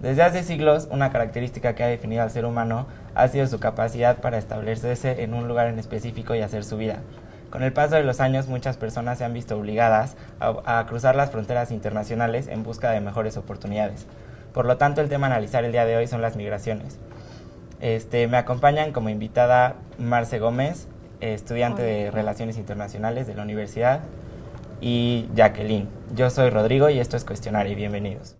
Desde hace siglos, una característica que ha definido al ser humano ha sido su capacidad para establecerse en un lugar en específico y hacer su vida. Con el paso de los años, muchas personas se han visto obligadas a cruzar las fronteras internacionales en busca de mejores oportunidades. Por lo tanto, el tema a analizar el día de hoy son las migraciones. Me acompañan como invitada Marce Gómez, estudiante de Relaciones Internacionales de la universidad, y Jacqueline. Yo soy Rodrigo y esto es Cuestionario. Bienvenidos.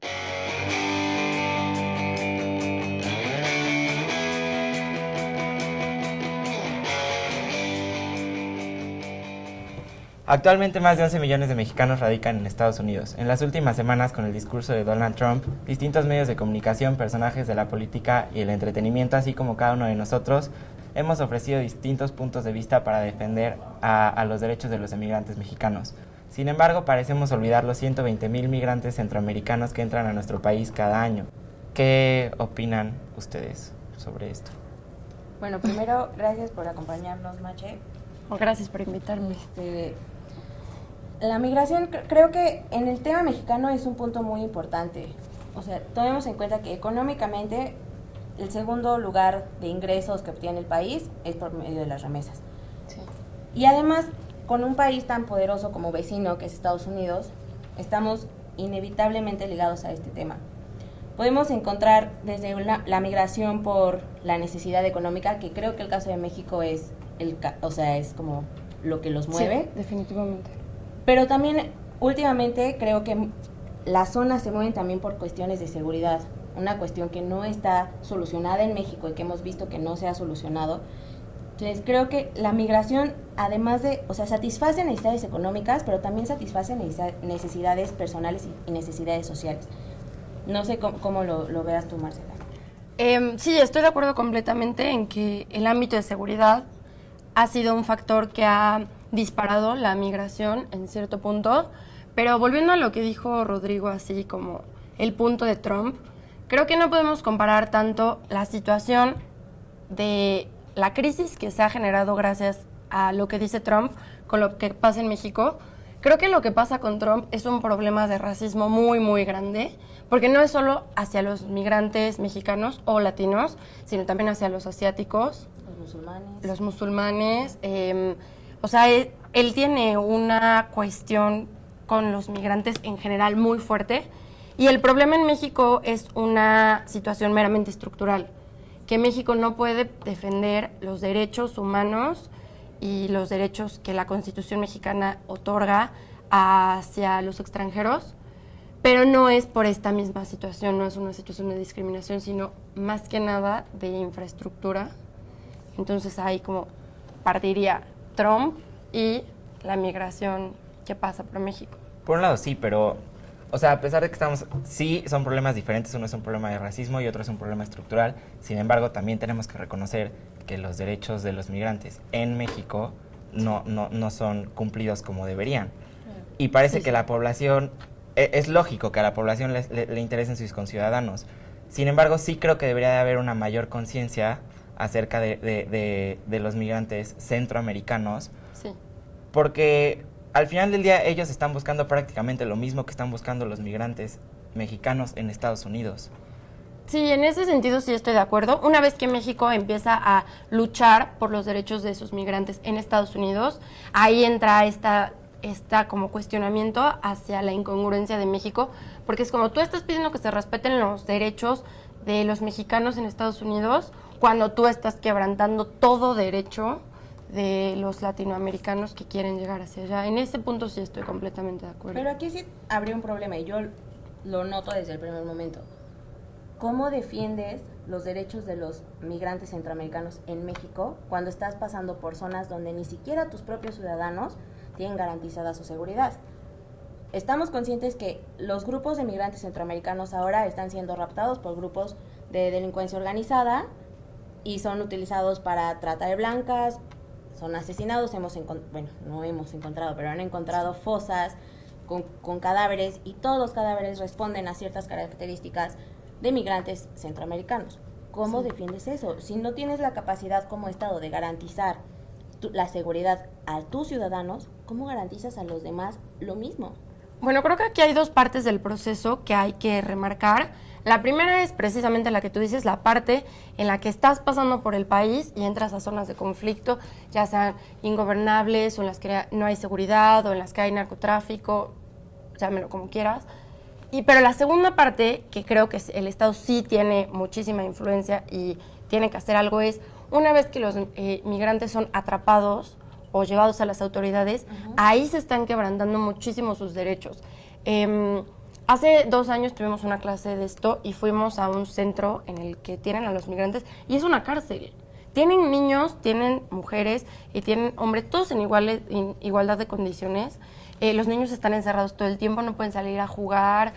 Actualmente más de 11 millones de mexicanos radican en Estados Unidos. En las últimas semanas, con el discurso de Donald Trump, distintos medios de comunicación, personajes de la política y el entretenimiento, así como cada uno de nosotros, hemos ofrecido distintos puntos de vista para defender a los derechos de los emigrantes mexicanos. Sin embargo, parecemos olvidar los 120,000 migrantes centroamericanos que entran a nuestro país cada año. ¿Qué opinan ustedes sobre esto? Bueno, primero, gracias por acompañarnos, Mache. Gracias por invitarme. La migración, creo que en el tema mexicano es un punto muy importante. O sea, tomemos en cuenta que económicamente el segundo lugar de ingresos que obtiene el país es por medio de las remesas. Sí. Y además, con un país tan poderoso como vecino que es Estados Unidos, estamos inevitablemente ligados a este tema. Podemos encontrar desde la migración por la necesidad económica, que creo que el caso de México es es como lo que los mueve. Sí, definitivamente. Pero también últimamente creo que las zonas se mueven también por cuestiones de seguridad, una cuestión que no está solucionada en México y que hemos visto que no se ha solucionado. Entonces creo que la migración, además de, satisface necesidades económicas, pero también satisface necesidades personales y necesidades sociales. No sé cómo lo veas tú, Marcela. Sí, estoy de acuerdo completamente en que el ámbito de seguridad ha sido un factor que ha disparado la migración en cierto punto, pero volviendo a lo que dijo Rodrigo, así como el punto de Trump, creo que no podemos comparar tanto la situación de la crisis que se ha generado gracias a lo que dice Trump con lo que pasa en México. Creo que lo que pasa con Trump es un problema de racismo muy, muy grande, porque no es solo hacia los migrantes mexicanos o latinos, sino también hacia los asiáticos, los musulmanes. Él tiene una cuestión con los migrantes en general muy fuerte, y el problema en México es una situación meramente estructural, que México no puede defender los derechos humanos y los derechos que la Constitución mexicana otorga hacia los extranjeros, pero no es por esta misma situación, no es una situación de discriminación, sino más que nada de infraestructura. Entonces ahí como partiría Trump y la migración que pasa por México. Por un lado sí, pero, a pesar de que sí son problemas diferentes, uno es un problema de racismo y otro es un problema estructural, sin embargo también tenemos que reconocer que los derechos de los migrantes en México no son cumplidos como deberían. Y parece que la población, es lógico que a la población le interesen sus conciudadanos. Sin embargo, sí creo que debería de haber una mayor conciencia acerca de los migrantes centroamericanos, Sí. Porque al final del día ellos están buscando prácticamente lo mismo que están buscando los migrantes mexicanos en Estados Unidos. Sí, en ese sentido sí estoy de acuerdo. Una vez que México empieza a luchar por los derechos de sus migrantes en Estados Unidos, ahí entra esta como cuestionamiento hacia la incongruencia de México, porque es como tú estás pidiendo que se respeten los derechos de los mexicanos en Estados Unidos, cuando tú estás quebrantando todo derecho de los latinoamericanos que quieren llegar hacia allá. En ese punto sí estoy completamente de acuerdo. Pero aquí sí habría un problema y yo lo noto desde el primer momento. ¿Cómo defiendes los derechos de los migrantes centroamericanos en México cuando estás pasando por zonas donde ni siquiera tus propios ciudadanos tienen garantizada su seguridad? Estamos conscientes que los grupos de migrantes centroamericanos ahora están siendo raptados por grupos de delincuencia organizada y son utilizados para trata de blancas, son asesinados, no hemos encontrado, pero han encontrado fosas con cadáveres, y todos los cadáveres responden a ciertas características de migrantes centroamericanos. ¿Cómo defiendes eso? Si no tienes la capacidad como Estado de garantizar la seguridad a tus ciudadanos, ¿cómo garantizas a los demás lo mismo? Bueno, creo que aquí hay dos partes del proceso que hay que remarcar. La primera es precisamente la que tú dices, la parte en la que estás pasando por el país y entras a zonas de conflicto, ya sean ingobernables o en las que no hay seguridad o en las que hay narcotráfico, llámelo como quieras. Pero la segunda parte, que creo que el Estado sí tiene muchísima influencia y tiene que hacer algo, es una vez que los migrantes son atrapados o llevados a las autoridades, ahí se están quebrantando muchísimo sus derechos. Hace 2 años tuvimos una clase de esto y fuimos a un centro en el que tienen a los migrantes y es una cárcel. Tienen niños, tienen mujeres y tienen hombres, todos en igualdad de condiciones. Los niños están encerrados todo el tiempo, no pueden salir a jugar.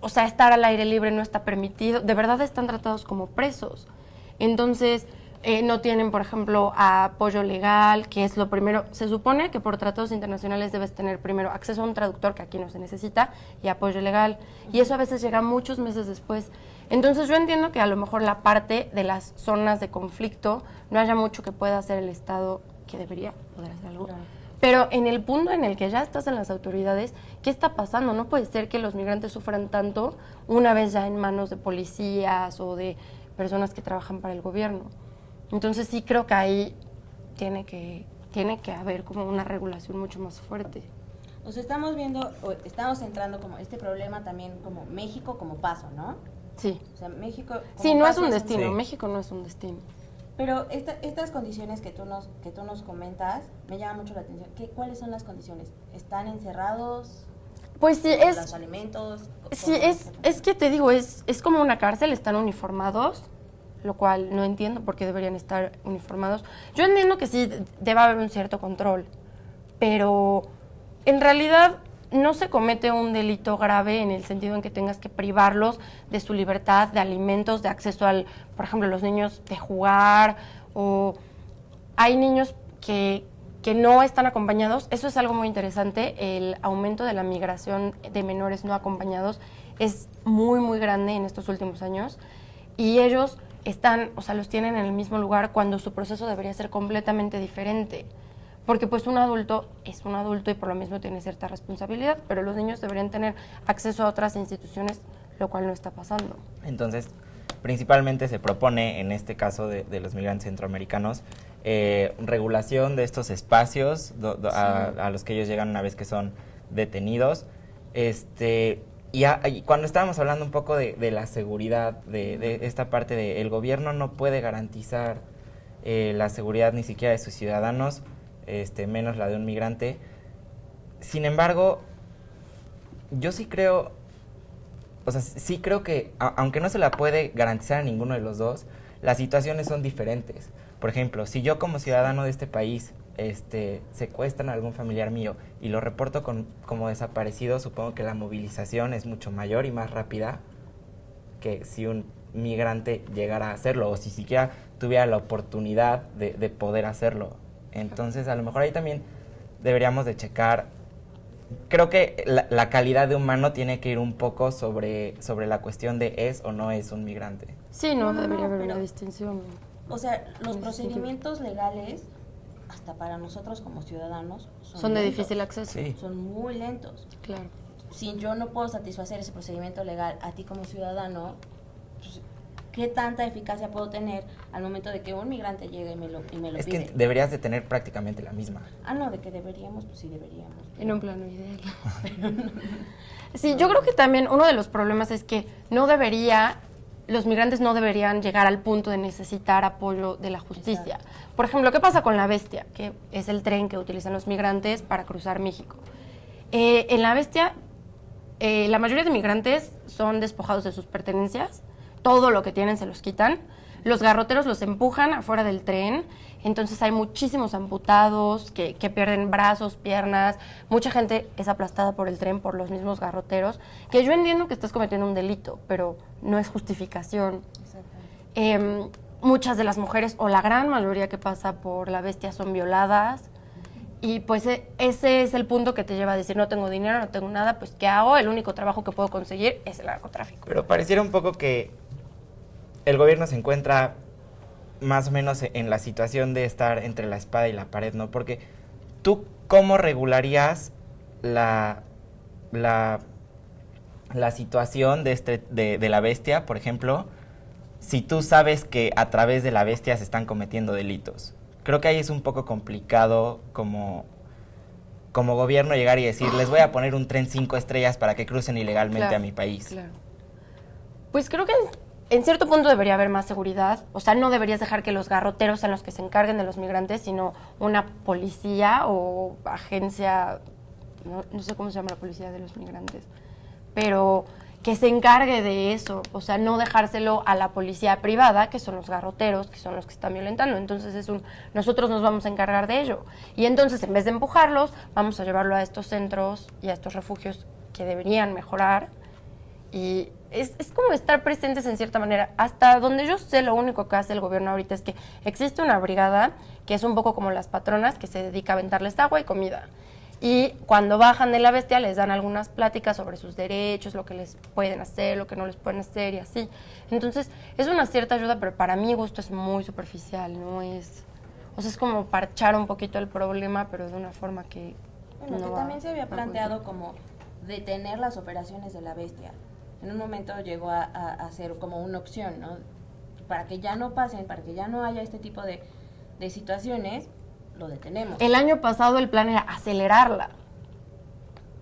O sea, estar al aire libre no está permitido. De verdad están tratados como presos. Entonces, no tienen, por ejemplo, apoyo legal, que es lo primero. Se supone que por tratados internacionales debes tener primero acceso a un traductor, que aquí no se necesita, y apoyo legal. Y eso a veces llega muchos meses después. Entonces, yo entiendo que a lo mejor la parte de las zonas de conflicto no haya mucho que pueda hacer el Estado, que debería poder hacer algo. Claro. Pero en el punto en el que ya estás en las autoridades, ¿qué está pasando? No puede ser que los migrantes sufran tanto una vez ya en manos de policías o de personas que trabajan para el gobierno. Entonces sí creo que ahí tiene que haber como una regulación mucho más fuerte. O sea, estamos entrando como este problema también como México como paso, ¿no? Sí. O sea, México como sí, no es paso un destino, sí. México no es un destino. Pero estas condiciones que tú nos comentas me llama mucho la atención. ¿Cuáles son las condiciones? ¿Están encerrados? Pues sí, ¿Los alimentos? Sí, es que te digo, es como una cárcel, están uniformados, lo cual no entiendo por qué deberían estar uniformados. Yo entiendo que sí debe haber un cierto control, pero en realidad no se comete un delito grave en el sentido en que tengas que privarlos de su libertad, de alimentos, de acceso al, por ejemplo, los niños de jugar, o hay niños que no están acompañados. Eso es algo muy interesante. El aumento de la migración de menores no acompañados es muy, muy grande en estos últimos años, y ellos los tienen en el mismo lugar cuando su proceso debería ser completamente diferente. Porque pues un adulto es un adulto y por lo mismo tiene cierta responsabilidad, pero los niños deberían tener acceso a otras instituciones, lo cual no está pasando. Entonces, principalmente se propone, en este caso de los migrantes centroamericanos, regulación de estos espacios a los que ellos llegan una vez que son detenidos. Y cuando estábamos hablando un poco de la seguridad, de esta parte de el gobierno no puede garantizar la seguridad ni siquiera de sus ciudadanos, menos la de un migrante. Sin embargo, yo sí creo, sí creo que, aunque no se la puede garantizar a ninguno de los dos, las situaciones son diferentes. Por ejemplo, si yo como ciudadano de este país secuestran a algún familiar mío y lo reporto como desaparecido, supongo que la movilización es mucho mayor y más rápida que si un migrante llegara a hacerlo, o si siquiera tuviera la oportunidad de poder hacerlo. Entonces, a lo mejor ahí también deberíamos de checar. Creo que la calidad de humano tiene que ir un poco sobre la cuestión de es o no es un migrante. Sí, no debería haber una distinción. O sea, los procedimientos legales, hasta para nosotros como ciudadanos, son de difícil acceso. Sí. Son muy lentos. Claro. Si yo no puedo satisfacer ese procedimiento legal a ti como ciudadano, pues, ¿qué tanta eficacia puedo tener al momento de que un migrante llegue y me lo pide? Es que deberías de tener prácticamente la misma. No, de que deberíamos, pues sí deberíamos. En un plano ideal. Sí, yo creo que también uno de los problemas es que los migrantes no deberían llegar al punto de necesitar apoyo de la justicia. Exacto. Por ejemplo, ¿qué pasa con La Bestia? Que es el tren que utilizan los migrantes para cruzar México. En La Bestia, la mayoría de migrantes son despojados de sus pertenencias, todo lo que tienen se los quitan, los garroteros los empujan afuera del tren, entonces hay muchísimos amputados que pierden brazos, piernas, mucha gente es aplastada por el tren por los mismos garroteros, que yo entiendo que estás cometiendo un delito, pero no es justificación. Muchas de las mujeres, o la gran mayoría que pasa por La Bestia, son violadas, y pues ese es el punto que te lleva a decir, no tengo dinero, no tengo nada, pues ¿qué hago? El único trabajo que puedo conseguir es el narcotráfico. Pero pareciera un poco que el gobierno se encuentra más o menos en la situación de estar entre la espada y la pared, ¿no? Porque tú, ¿cómo regularías la situación de la bestia, por ejemplo, si tú sabes que a través de la bestia se están cometiendo delitos. Creo que ahí es un poco complicado como gobierno llegar y decir, les voy a poner un tren 5 estrellas para que crucen ilegalmente a mi país. Claro. Pues creo que en cierto punto debería haber más seguridad. O sea, no deberías dejar que los garroteros sean los que se encarguen de los migrantes, sino una policía o agencia, no sé cómo se llama la policía de los migrantes, pero que se encargue de eso. O sea, no dejárselo a la policía privada, que son los garroteros, que son los que están violentando. Entonces nosotros nos vamos a encargar de ello. Y entonces, en vez de empujarlos, vamos a llevarlo a estos centros y a estos refugios que deberían mejorar. Y es como estar presentes en cierta manera. Hasta donde yo sé, lo único que hace el gobierno ahorita es que existe una brigada que es un poco como las patronas, que se dedica a aventarles agua y comida. Y cuando bajan de la bestia les dan algunas pláticas sobre sus derechos, lo que les pueden hacer, lo que no les pueden hacer y así. Entonces, es una cierta ayuda, pero para mi gusto es muy superficial, ¿no? O sea, es como parchar un poquito el problema, pero de una forma que bueno, no que va también se había a planteado como detener las operaciones de la bestia. En un momento llegó a ser como una opción, ¿no? Para que ya no pasen, para que ya no haya este tipo de situaciones, lo detenemos. El año pasado el plan era acelerarla.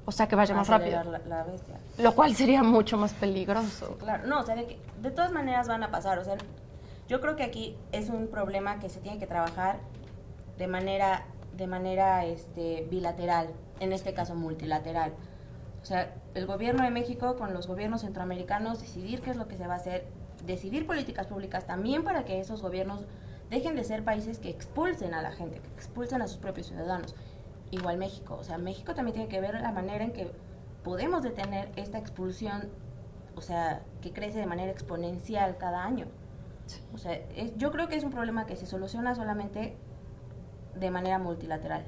O sea, que vaya más rápido. Acelerar la bestia. Lo cual sería mucho más peligroso. Sí, claro. No, o sea, de todas maneras van a pasar. O sea, yo creo que aquí es un problema que se tiene que trabajar de manera bilateral, en este caso multilateral. O sea, el gobierno de México con los gobiernos centroamericanos, decidir qué es lo que se va a hacer, decidir políticas públicas también para que esos gobiernos dejen de ser países que expulsen a la gente, que expulsen a sus propios ciudadanos. Igual México, o sea, México también tiene que ver la manera en que podemos detener esta expulsión, o sea, que crece de manera exponencial cada año. O sea, yo creo que es un problema que se soluciona solamente de manera multilateral.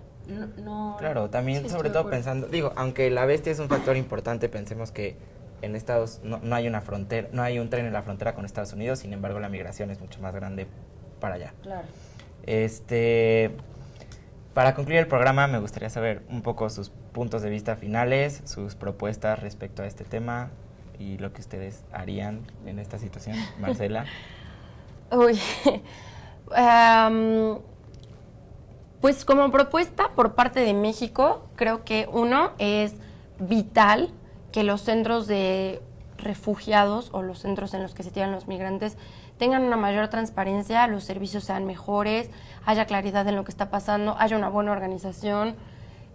No. Claro, también sobre todo pensando, aunque la bestia es un factor importante, pensemos que en Estados no hay una frontera, no hay un tren en la frontera con Estados Unidos, sin embargo la migración es mucho más grande para allá. Claro. Para concluir el programa me gustaría saber un poco sus puntos de vista finales, sus propuestas respecto a este tema y lo que ustedes harían en esta situación. Marcela. Uy, pues como propuesta por parte de México, creo que uno es vital que los centros de refugiados o los centros en los que se tiran los migrantes tengan una mayor transparencia, los servicios sean mejores, haya claridad en lo que está pasando, haya una buena organización,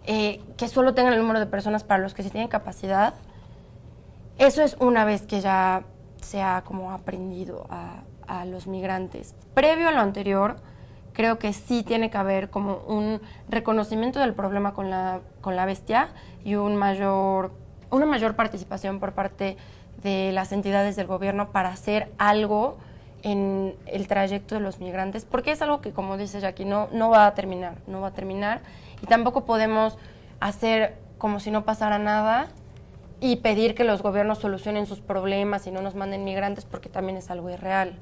que solo tengan el número de personas para los que se tienen capacidad. Eso es una vez que ya se ha como aprendido a los migrantes. Previo a lo anterior, creo que sí tiene que haber como un reconocimiento del problema con la bestia y una mayor participación por parte de las entidades del gobierno para hacer algo en el trayecto de los migrantes, porque es algo que, como dice Jackie, no va a terminar, y tampoco podemos hacer como si no pasara nada y pedir que los gobiernos solucionen sus problemas y no nos manden migrantes, porque también es algo irreal.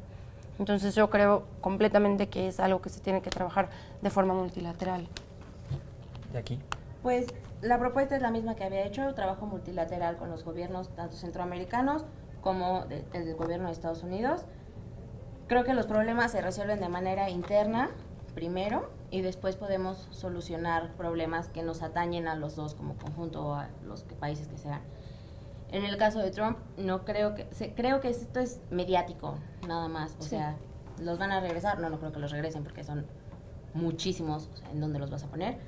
Entonces yo creo completamente que es algo que se tiene que trabajar de forma multilateral. Jackie. Pues la propuesta es la misma que había hecho, trabajo multilateral con los gobiernos tanto centroamericanos como el del gobierno de Estados Unidos. Creo que los problemas se resuelven de manera interna primero y después podemos solucionar problemas que nos atañen a los dos como conjunto o a los países que sean. En el caso de Trump, creo que esto es mediático, nada más. O sea, ¿los van a regresar? No creo que los regresen porque son muchísimos, o sea, ¿en dónde los vas a poner?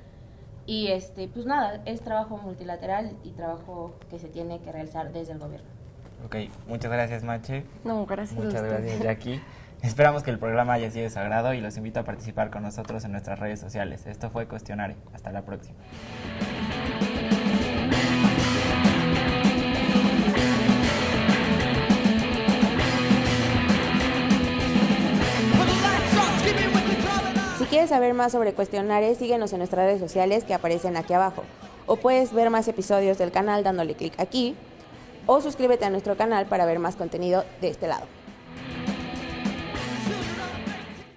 Y pues nada, es trabajo multilateral y trabajo que se tiene que realizar desde el gobierno. Ok, muchas gracias, Mache. No, gracias a Muchas usted. gracias, Jackie. Esperamos que el programa haya sido de su agrado y los invito a participar con nosotros en nuestras redes sociales. Esto fue Cuestionare. Hasta la próxima. Si quieres saber más sobre Cuestionare, síguenos en nuestras redes sociales que aparecen aquí abajo. O puedes ver más episodios del canal dándole clic aquí, o suscríbete a nuestro canal para ver más contenido de este lado.